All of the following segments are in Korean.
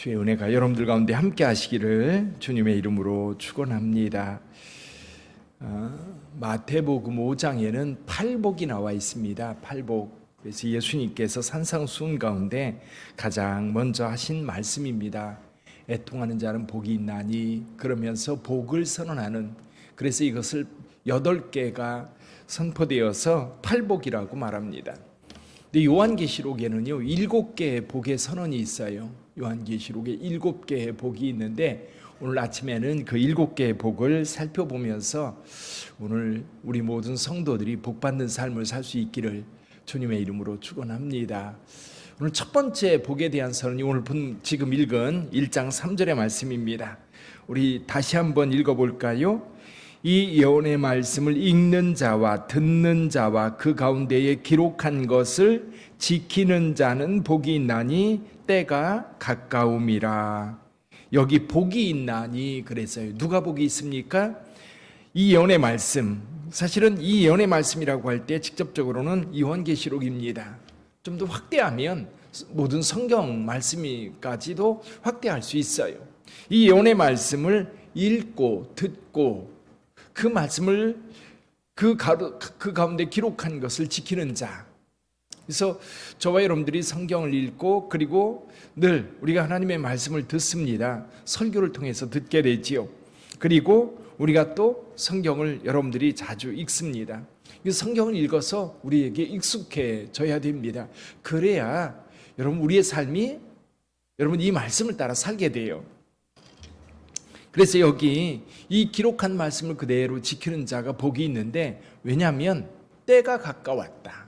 주의 은혜가 여러분들 가운데 함께 하시기를 주님의 이름으로 축원합니다. 마태복음 5장에는 팔복이 나와 있습니다. 팔복. 그래서 예수님께서 산상수훈 가운데 가장 먼저 하신 말씀입니다. 애통하는 자는 복이 있나니, 그러면서 복을 선언하는, 그래서 이것을 8개가 선포되어서 팔복이라고 말합니다. 근데 요한계시록에는요 7개의 복의 선언이 있어요. 요한계시록에 7개의 복이 있는데 오늘 아침에는 그 7개의 복을 살펴보면서 오늘 우리 모든 성도들이 복받는 삶을 살 수 있기를 주님의 이름으로 축원합니다. 오늘 첫 번째 복에 대한 선언이 오늘 지금 읽은 1장 3절의 말씀입니다. 우리 다시 한번 읽어볼까요? 이 예언의 말씀을 읽는 자와 듣는 자와 그 가운데에 기록한 것을 지키는 자는 복이 있나니 때가 가까움이라. 여기 복이 있나니 그랬어요. 누가 복이 있습니까? 이 예언의 말씀, 사실은 이 예언의 말씀이라고 할 때 직접적으로는 요한계시록입니다. 좀 더 확대하면 모든 성경 말씀까지도 확대할 수 있어요. 이 예언의 말씀을 읽고 듣고 그 말씀을 그 가운데 기록한 것을 지키는 자. 그래서 저와 여러분들이 성경을 읽고 그리고 늘 우리가 하나님의 말씀을 듣습니다. 설교를 통해서 듣게 되지요. 그리고 우리가 또 성경을 여러분들이 자주 읽습니다. 이 성경을 읽어서 우리에게 익숙해져야 됩니다. 그래야 여러분 우리의 삶이 여러분 이 말씀을 따라 살게 돼요. 그래서 여기 이 기록한 말씀을 그대로 지키는 자가 복이 있는데, 왜냐하면 때가 가까웠다.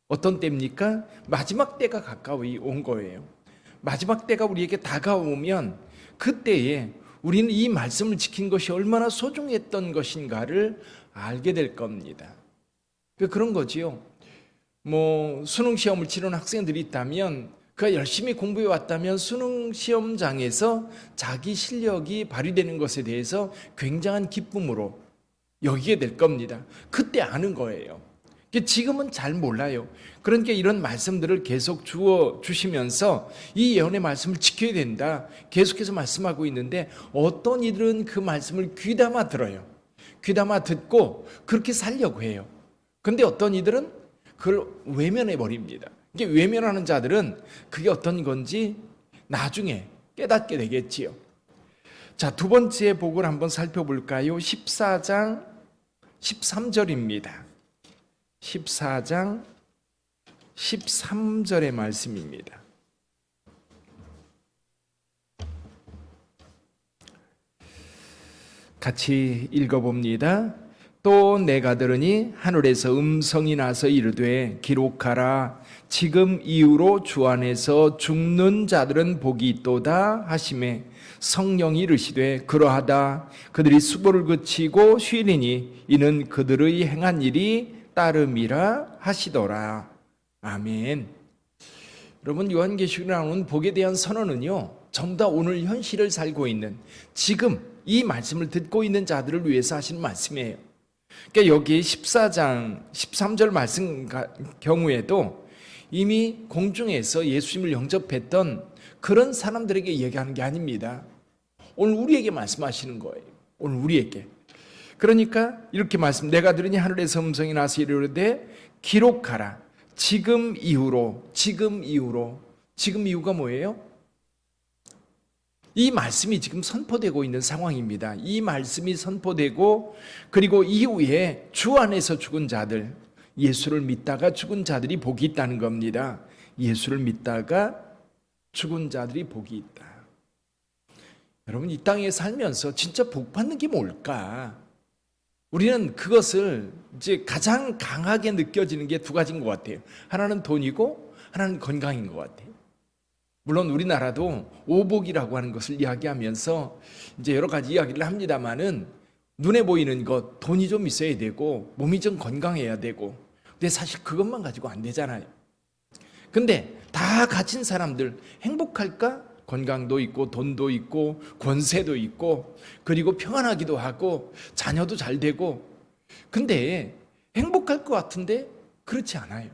어떤 때입니까? 마지막 때가 가까이 온 거예요. 마지막 때가 우리에게 다가오면 그때에 우리는 이 말씀을 지킨 것이 얼마나 소중했던 것인가를 알게 될 겁니다. 그런 거지요. 수능 시험을 치르는 학생들이 있다면 그가 열심히 공부해 왔다면 수능 시험장에서 자기 실력이 발휘되는 것에 대해서 굉장한 기쁨으로 여기게 될 겁니다. 그때 아는 거예요. 지금은 잘 몰라요. 그러니까 이런 말씀들을 계속 주시면서 이 예언의 말씀을 지켜야 된다 계속해서 말씀하고 있는데, 어떤 이들은 그 말씀을 귀담아 들어요. 귀담아 듣고 그렇게 살려고 해요. 그런데 어떤 이들은 그걸 외면해 버립니다. 이게 외면하는 자들은 그게 어떤 건지 나중에 깨닫게 되겠지요. 자, 두 번째 복을 한번 살펴볼까요? 14장 13절입니다. 14장 13절의 말씀입니다. 같이 읽어봅니다. 또 내가 들으니 하늘에서 음성이 나서 이르되 기록하라. 지금 이후로 주 안에서 죽는 자들은 복이 있도다 하시매 성령이 이르시되 그러하다. 그들이 수고를 그치고 쉬리니 이는 그들의 행한 일이 따름이라 하시더라. 아멘. 여러분, 요한계시록에 나오는 복에 대한 선언은요 전부 다 오늘 현실을 살고 있는, 지금 이 말씀을 듣고 있는 자들을 위해서 하시는 말씀이에요. 그러니까 여기 14장 13절 말씀 경우에도 이미 공중에서 예수님을 영접했던 그런 사람들에게 얘기하는 게 아닙니다. 오늘 우리에게 말씀하시는 거예요. 오늘 우리에게. 그러니까 이렇게 내가 들으니 하늘에서 음성이 나서 이르되 기록하라. 지금 이후로. 지금 이후가 뭐예요? 이 말씀이 지금 선포되고 있는 상황입니다. 이 말씀이 선포되고 그리고 이후에 주 안에서 죽은 자들, 예수를 믿다가 죽은 자들이 복이 있다는 겁니다. 예수를 믿다가 죽은 자들이 복이 있다. 여러분, 이 땅에 살면서 진짜 복 받는 게 뭘까? 우리는 그것을 이제 가장 강하게 느껴지는 게 두 가지인 것 같아요. 하나는 돈이고 하나는 건강인 것 같아요. 물론 우리나라도 오복이라고 하는 것을 이야기하면서 이제 여러 가지 이야기를 합니다만은, 눈에 보이는 것, 돈이 좀 있어야 되고 몸이 좀 건강해야 되고, 근데 사실 그것만 가지고 안 되잖아요. 근데 다 가진 사람들 행복할까? 건강도 있고 돈도 있고 권세도 있고 그리고 평안하기도 하고 자녀도 잘 되고, 근데 행복할 것 같은데 그렇지 않아요.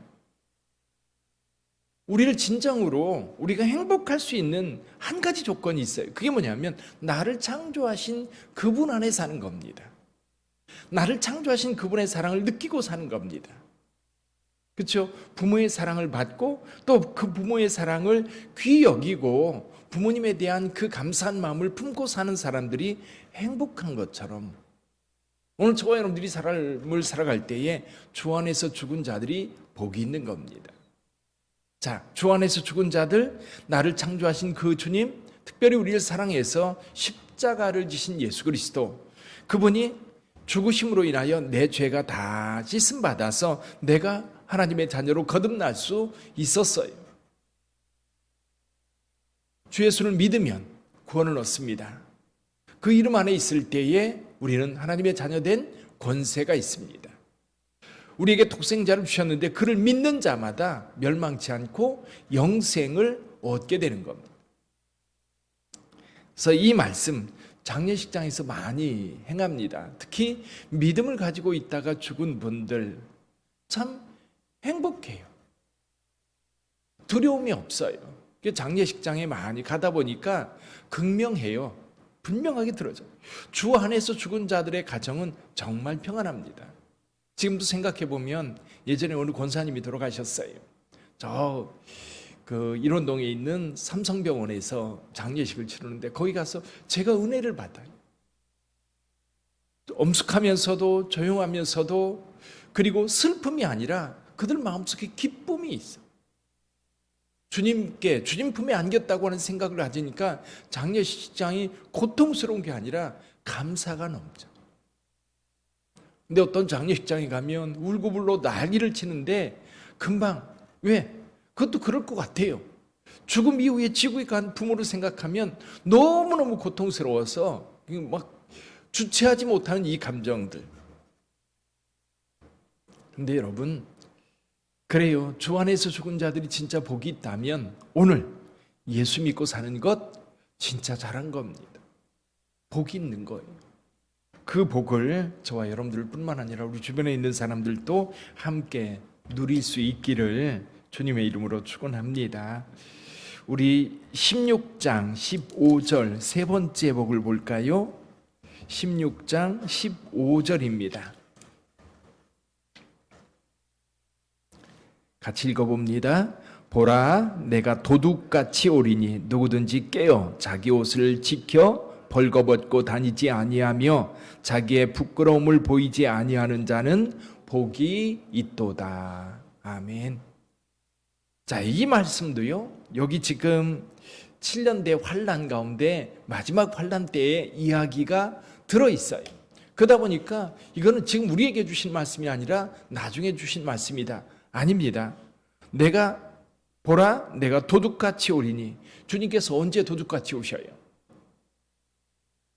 우리를 진정으로 우리가 행복할 수 있는 한 가지 조건이 있어요. 그게 뭐냐면 나를 창조하신 그분 안에 사는 겁니다. 나를 창조하신 그분의 사랑을 느끼고 사는 겁니다. 그렇죠? 부모의 사랑을 받고 또 그 부모의 사랑을 귀히 여기고 부모님에 대한 그 감사한 마음을 품고 사는 사람들이 행복한 것처럼 오늘 저와 여러분들이 삶을 살아갈 때에 주 안에서 죽은 자들이 복이 있는 겁니다. 자, 주 안에서 죽은 자들, 나를 창조하신 그 주님, 특별히 우리를 사랑해서 십자가를 지신 예수 그리스도, 그분이 죽으심으로 인하여 내 죄가 다 씻음받아서 내가 하나님의 자녀로 거듭날 수 있었어요. 주 예수를 믿으면 구원을 얻습니다. 그 이름 안에 있을 때에 우리는 하나님의 자녀된 권세가 있습니다. 우리에게 독생자를 주셨는데 그를 믿는 자마다 멸망치 않고 영생을 얻게 되는 겁니다. 그래서 이 말씀 장례식장에서 많이 행합니다. 특히 믿음을 가지고 있다가 죽은 분들 참 행복해요. 두려움이 없어요. 장례식장에 많이 가다 보니까 극명해요. 분명하게 들어져요. 주 안에서 죽은 자들의 가정은 정말 평안합니다. 지금도 생각해 보면 예전에 어느 권사님이 돌아가셨어요. 일원동에 있는 삼성병원에서 장례식을 치르는데 거기 가서 제가 은혜를 받아요. 엄숙하면서도 조용하면서도 그리고 슬픔이 아니라 그들 마음속에 기쁨이 있어. 주님 품에 안겼다고 하는 생각을 가지니까 장례식장이 고통스러운 게 아니라 감사가 넘쳐. 근데 어떤 장례식장에 가면 울고불고 난리를 치는데 금방 왜? 그것도 그럴 것 같아요. 죽음 이후에 지구에 간 부모를 생각하면 너무너무 고통스러워서 막 주체하지 못하는 이 감정들. 근데 여러분, 그래요. 주 안에서 죽은 자들이 진짜 복이 있다면 오늘 예수 믿고 사는 것 진짜 잘한 겁니다. 복이 있는 거예요. 그 복을 저와 여러분들 뿐만 아니라 우리 주변에 있는 사람들도 함께 누릴 수 있기를 주님의 이름으로 축원합니다. 우리 16장 15절 세 번째 복을 볼까요? 16장 15절입니다. 같이 읽어봅니다. 보라, 내가 도둑같이 오리니 누구든지 깨어 자기 옷을 지켜 벌거벗고 다니지 아니하며 자기의 부끄러움을 보이지 아니하는 자는 복이 있도다. 아멘. 자, 이 말씀도요, 여기 지금 7년대 환란 가운데 마지막 환란 때의 이야기가 들어있어요. 그러다 보니까 이거는 지금 우리에게 주신 말씀이 아니라 나중에 주신 말씀이다. 아닙니다. 보라, 내가 도둑같이 오리니. 주님께서 언제 도둑같이 오셔요?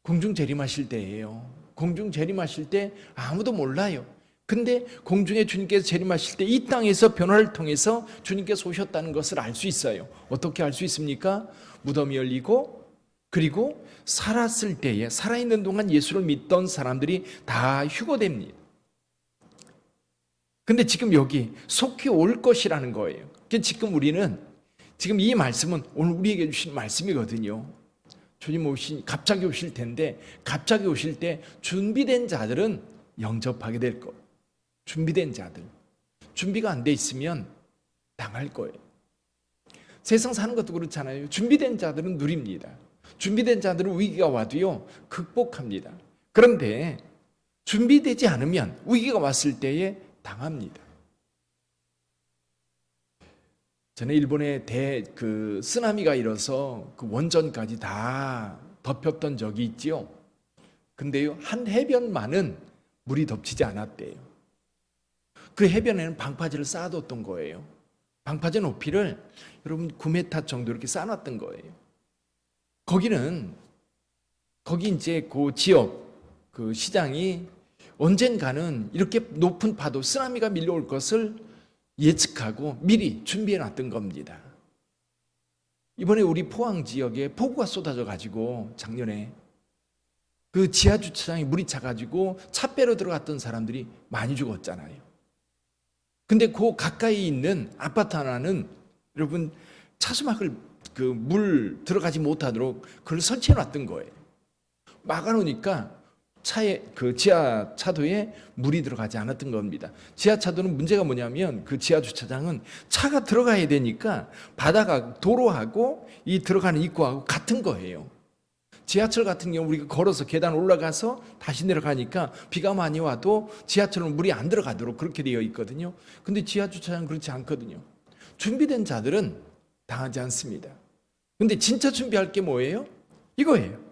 공중 재림하실 때예요. 공중 재림하실 때 아무도 몰라요. 근데 공중에 주님께서 재림하실 때 이 땅에서 변화를 통해서 주님께서 오셨다는 것을 알 수 있어요. 어떻게 알 수 있습니까? 무덤이 열리고 그리고 살았을 때에 살아있는 동안 예수를 믿던 사람들이 다 휴거됩니다. 근데 지금 여기 속히 올 것이라는 거예요. 지금 우리는 지금 이 말씀은 오늘 우리에게 주신 말씀이거든요. 주님 갑자기 오실 텐데 갑자기 오실 때 준비된 자들은 영접하게 될 거예요. 준비된 자들. 준비가 안 돼 있으면 당할 거예요. 세상 사는 것도 그렇잖아요. 준비된 자들은 누립니다. 준비된 자들은 위기가 와도요 극복합니다. 그런데 준비되지 않으면 위기가 왔을 때에 당합니다. 전에 일본에 쓰나미가 일어서 그 원전까지 다 덮였던 적이 있지요. 근데요, 한 해변만은 물이 덮치지 않았대요. 그 해변에는 방파제를 쌓아뒀던 거예요. 방파제 높이를 여러분 9m 정도 이렇게 쌓아놨던 거예요. 거기 이제 그 지역, 그 시장이 언젠가는 이렇게 높은 파도, 쓰나미가 밀려올 것을 예측하고 미리 준비해 놨던 겁니다. 이번에 우리 포항 지역에 폭우가 쏟아져 가지고 작년에 그 지하 주차장에 물이 차가지고 차 빼러 들어갔던 사람들이 많이 죽었잖아요. 근데 그 가까이 있는 아파트 하나는 여러분 차수막을 그 물 들어가지 못하도록 그걸 설치해 놨던 거예요. 막아 놓으니까 차에 그 지하 차도에 물이 들어가지 않았던 겁니다. 지하 차도는 문제가 뭐냐면 그 지하 주차장은 차가 들어가야 되니까 바다가 도로하고 이 들어가는 입구하고 같은 거예요. 지하철 같은 경우 우리가 걸어서 계단 올라가서 다시 내려가니까 비가 많이 와도 지하철은 물이 안 들어가도록 그렇게 되어 있거든요. 근데 지하 주차장은 그렇지 않거든요. 준비된 자들은 당하지 않습니다. 근데 진짜 준비할 게 뭐예요? 이거예요.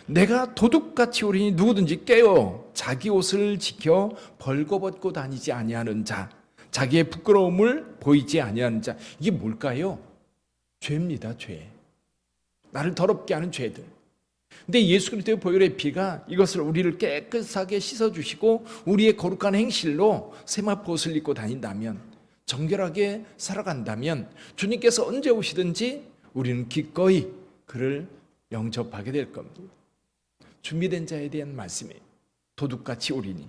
내가 도둑같이 오리니 누구든지 깨어 자기 옷을 지켜 벌거벗고 다니지 아니하는 자, 자기의 부끄러움을 보이지 아니하는 자. 이게 뭘까요? 죄입니다. 죄. 나를 더럽게 하는 죄들. 근데 예수 그리스도의 보혈의 피가 이것을 우리를 깨끗하게 씻어주시고 우리의 거룩한 행실로 세마포 옷을 입고 다닌다면, 정결하게 살아간다면 주님께서 언제 오시든지 우리는 기꺼이 그를 영접하게 될 겁니다. 준비된 자에 대한 말씀이에요. 도둑같이 오리니.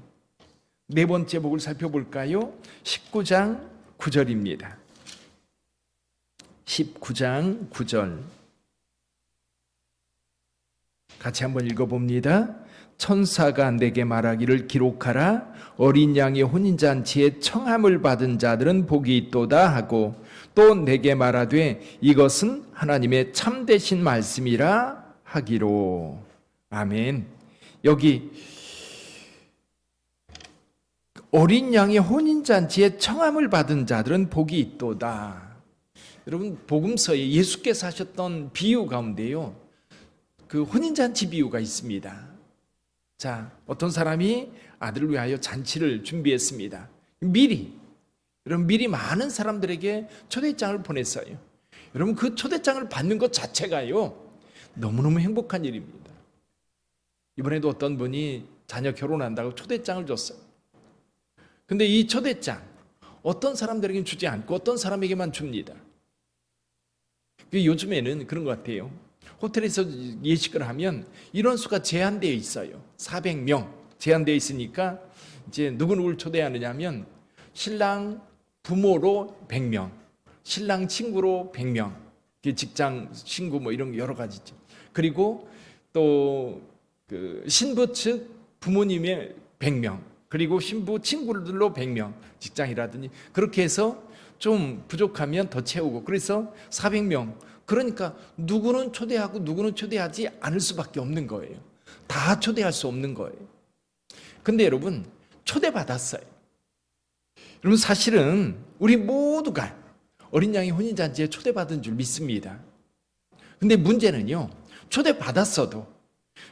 네 번째 복을 살펴볼까요? 19장 9절입니다. 19장 9절 같이 한번 읽어봅니다. 천사가 내게 말하기를 기록하라. 어린 양의 혼인잔치에 청함을 받은 자들은 복이 있도다 하고, 또 내게 말하되 이것은 하나님의 참되신 말씀이라 하기로. 아멘. 여기 어린 양의 혼인잔치에 청함을 받은 자들은 복이 있도다. 여러분 복음서에 예수께서 하셨던 비유 가운데요, 그 혼인잔치 비유가 있습니다. 자, 어떤 사람이 아들을 위하여 잔치를 준비했습니다. 여러분 미리 많은 사람들에게 초대장을 보냈어요. 여러분 그 초대장을 받는 것 자체가요 너무너무 행복한 일입니다. 이번에도 어떤 분이 자녀 결혼한다고 초대장을 줬어요. 근데 이 초대장 어떤 사람들에게는 주지 않고 어떤 사람에게만 줍니다. 요즘에는 그런 것 같아요. 호텔에서 예식을 하면 인원수가 제한되어 있어요. 400명 제한되어 있으니까 이제 누구누구를 초대하느냐 하면 신랑 부모로 100명, 신랑 친구로 100명, 직장 친구 뭐 이런 여러 가지 있죠. 그리고 또 그 신부 측 부모님의 100명, 그리고 신부 친구들로 100명, 직장이라든지 그렇게 해서 좀 부족하면 더 채우고, 그래서 400명. 그러니까 누구는 초대하고 누구는 초대하지 않을 수밖에 없는 거예요. 다 초대할 수 없는 거예요. 근데 여러분 초대받았어요. 여러분 사실은 우리 모두가 어린 양의 혼인잔치에 초대받은 줄 믿습니다. 근데 문제는요, 초대받았어도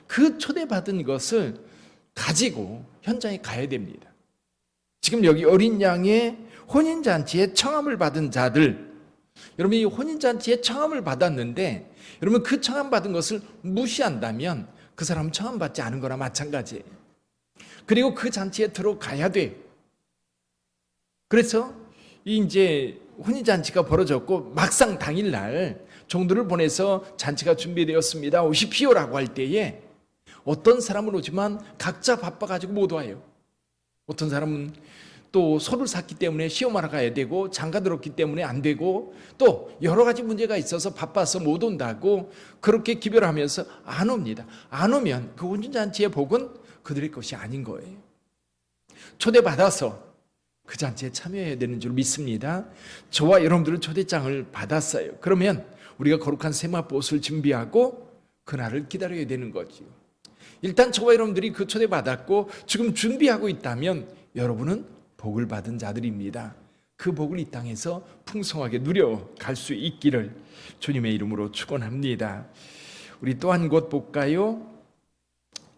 그 초대받은 것을 가지고 현장에 가야 됩니다. 지금 여기 어린 양의 혼인잔치에 청함을 받은 자들, 여러분 이 혼인잔치에 청함을 받았는데 여러분 그 청함 받은 것을 무시한다면 그 사람은 청함 받지 않은 거나 마찬가지예요. 그리고 그 잔치에 들어가야 돼. 그래서 이제 혼인잔치가 벌어졌고 막상 당일날 종들을 보내서 잔치가 준비되었습니다, 오십시오라고 할 때에 어떤 사람은 오지만 각자 바빠가지고 못 와요. 어떤 사람은 또 소를 샀기 때문에 시험하러 가야 되고 장가 들었기 때문에 안 되고 또 여러 가지 문제가 있어서 바빠서 못 온다고 그렇게 기별을 하면서 안 옵니다. 안 오면 그 혼인잔치의 복은 그들의 것이 아닌 거예요. 초대받아서 그 잔치에 참여해야 되는 줄 믿습니다. 저와 여러분들은 초대장을 받았어요. 그러면 우리가 거룩한 세마포 옷을 준비하고 그날을 기다려야 되는 거지요. 일단 저와 여러분들이 그 초대받았고 지금 준비하고 있다면 여러분은 복을 받은 자들입니다. 그 복을 이 땅에서 풍성하게 누려갈 수 있기를 주님의 이름으로 축원합니다. 우리 또 한 곳 볼까요?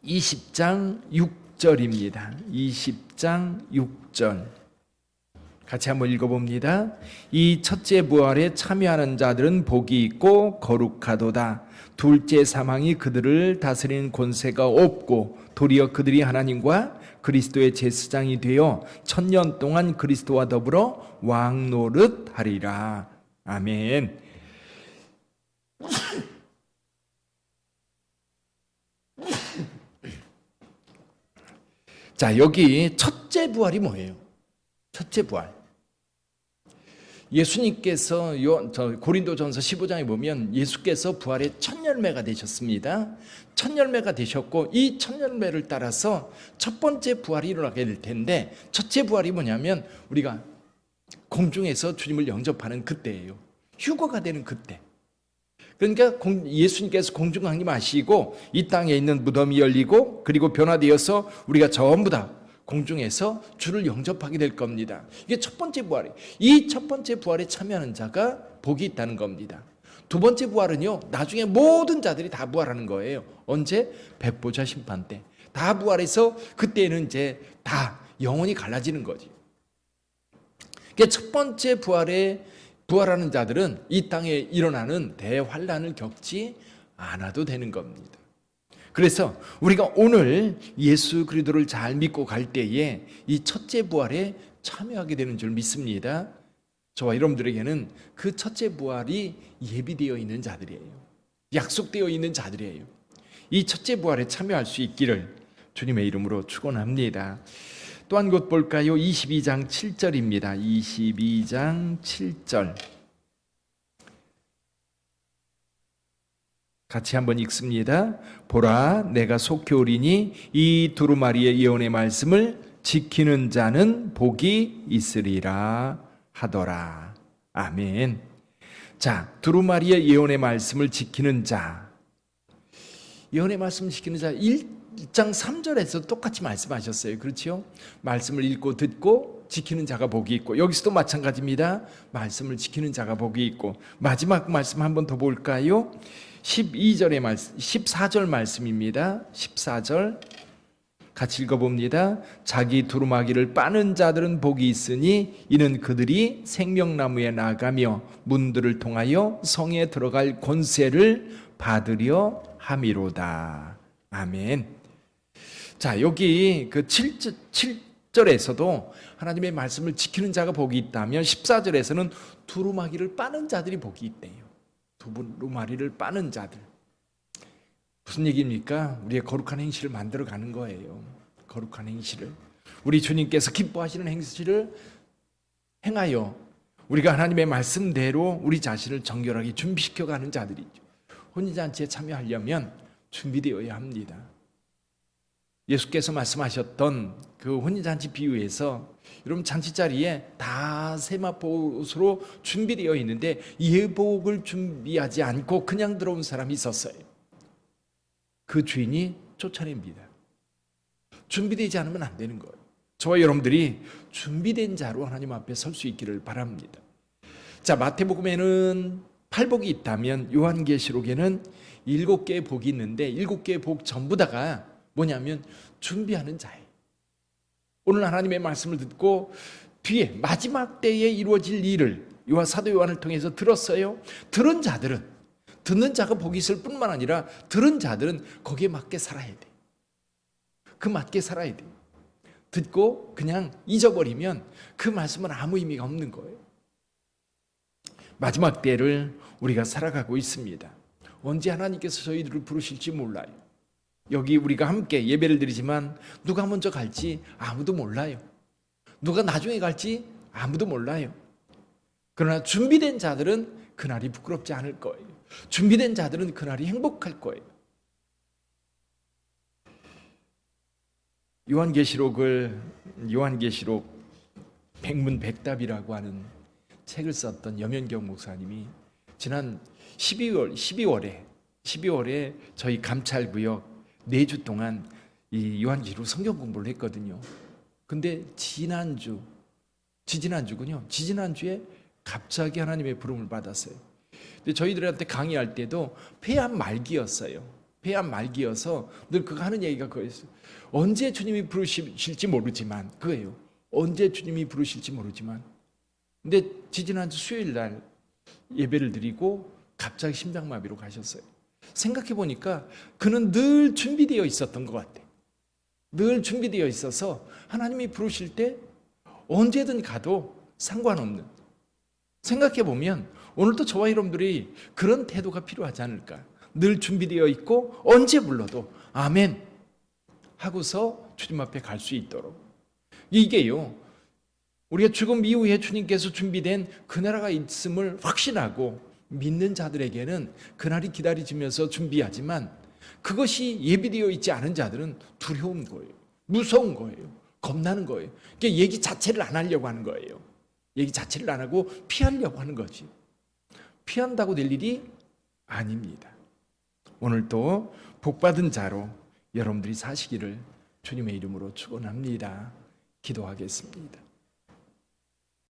20장 6절입니다. 20장 6절 같이 한번 읽어봅니다. 이 첫째 부활에 참여하는 자들은 복이 있고 거룩하도다. 둘째 사망이 그들을 다스리는 권세가 없고 도리어 그들이 하나님과 그리스도의 제사장이 되어 1000년 동안 그리스도와 더불어 왕노릇하리라. 아멘. 자, 여기 첫째 부활이 뭐예요? 첫째 부활. 예수님께서 고린도전서 15장에 보면 예수께서 부활의 첫 열매가 되셨습니다. 첫 열매가 되셨고 이 첫 열매를 따라서 첫 번째 부활이 일어나게 될 텐데, 첫째 부활이 뭐냐면 우리가 공중에서 주님을 영접하는 그때예요. 휴거가 되는 그때. 그러니까 예수님께서 공중 강림하시고 이 땅에 있는 무덤이 열리고 그리고 변화되어서 우리가 전부 다 공중에서 주를 영접하게 될 겁니다. 이게 첫 번째 부활이에요. 이 첫 번째 부활에 참여하는 자가 복이 있다는 겁니다. 두 번째 부활은요, 나중에 모든 자들이 다 부활하는 거예요. 언제? 백보자 심판 때. 다 부활해서 그때는 이제 다 영혼이 갈라지는 거지. 그러니까 첫 번째 부활에 부활하는 자들은 이 땅에 일어나는 대환란을 겪지 않아도 되는 겁니다. 그래서 우리가 오늘 예수 그리스도를 잘 믿고 갈 때에 이 첫째 부활에 참여하게 되는 줄 믿습니다. 저와 여러분들에게는 그 첫째 부활이 예비되어 있는 자들이에요. 약속되어 있는 자들이에요. 이 첫째 부활에 참여할 수 있기를 주님의 이름으로 축원합니다. 또 한 곳 볼까요? 22장 7절입니다. 22장 7절 같이 한번 읽습니다. 보라, 내가 속히 오리니 이 두루마리의 예언의 말씀을 지키는 자는 복이 있으리라 하더라. 아멘. 자, 두루마리의 예언의 말씀을 지키는 자, 예언의 말씀을 지키는 자 1장 3절에서 똑같이 말씀하셨어요. 그렇죠? 말씀을 읽고 듣고 지키는 자가 복이 있고, 여기서도 마찬가지입니다. 말씀을 지키는 자가 복이 있고, 마지막 말씀 한번 더 볼까요? 12절의 말씀, 14절 말씀입니다. 14절 같이 읽어봅니다. 자기 두루마기를 빠는 자들은 복이 있으니 이는 그들이 생명나무에 나가며 문들을 통하여 성에 들어갈 권세를 받으려 함이로다. 아멘. 자, 여기 그 7절에서도 하나님의 말씀을 지키는 자가 복이 있다면 14절에서는 두루마기를 빠는 자들이 복이 있대요. 두루마리를 빠는 자들. 무슨 얘기입니까? 우리의 거룩한 행실을 만들어 가는 거예요. 거룩한 행실을. 우리 주님께서 기뻐하시는 행실을 행하여 우리가 하나님의 말씀대로 우리 자신을 정결하게 준비시켜 가는 자들이죠. 혼인잔치에 참여하려면 준비되어야 합니다. 예수께서 말씀하셨던 그 혼인잔치 비유에서 여러분 잔치 자리에 다 세마포옷으로 준비되어 있는데 예복을 준비하지 않고 그냥 들어온 사람이 있었어요. 그 주인이 쫓아냅니다. 준비되지 않으면 안 되는 거예요. 저와 여러분들이 준비된 자로 하나님 앞에 설 수 있기를 바랍니다. 자, 마태복음에는 8복이 있다면 요한계시록에는 7개의 복이 있는데 7개의 복 전부 다가 뭐냐면 준비하는 자예요. 오늘 하나님의 말씀을 듣고 뒤에 마지막 때에 이루어질 일을 사도 요한을 통해서 들었어요. 들은 자들은, 듣는 자가 복이 있을 뿐만 아니라 들은 자들은 거기에 맞게 살아야 돼. 그 맞게 살아야 돼. 듣고 그냥 잊어버리면 그 말씀은 아무 의미가 없는 거예요. 마지막 때를 우리가 살아가고 있습니다. 언제 하나님께서 저희들을 부르실지 몰라요. 여기 우리가 함께 예배를 드리지만 누가 먼저 갈지 아무도 몰라요. 누가 나중에 갈지 아무도 몰라요. 그러나 준비된 자들은 그날이 부끄럽지 않을 거예요. 준비된 자들은 그날이 행복할 거예요. 요한계시록 백문백답이라고 하는 책을 썼던 염현경 목사님이 지난 12월에 저희 감찰구역 4주 동안 이 요한계시록 성경 공부를 했거든요. 근데 지지난주에 갑자기 하나님의 부름을 받았어요. 근데 저희들한테 강의할 때도 폐암 말기였어요. 폐암 말기여서 늘 그거 하는 얘기가 그거였어요. 언제 주님이 부르실지 모르지만, 그거예요. 언제 주님이 부르실지 모르지만. 근데 지지난주 수요일 날 예배를 드리고 갑자기 심장마비로 가셨어요. 생각해 보니까 그는 늘 준비되어 있었던 것 같아요. 늘 준비되어 있어서 하나님이 부르실 때 언제든 가도 상관없는. 생각해 보면 오늘도 저와 여러분들이 그런 태도가 필요하지 않을까. 늘 준비되어 있고 언제 불러도 아멘 하고서 주님 앞에 갈 수 있도록. 이게요, 우리가 죽음 이후에 주님께서 준비된 그 나라가 있음을 확신하고 믿는 자들에게는 그날이 기다려지면서 준비하지만, 그것이 예비되어 있지 않은 자들은 두려운 거예요. 무서운 거예요. 겁나는 거예요. 그러니까 얘기 자체를 안 하려고 하는 거예요. 얘기 자체를 안 하고 피하려고 하는 거지. 피한다고 될 일이 아닙니다. 오늘도 복받은 자로 여러분들이 사시기를 주님의 이름으로 축원합니다. 기도하겠습니다.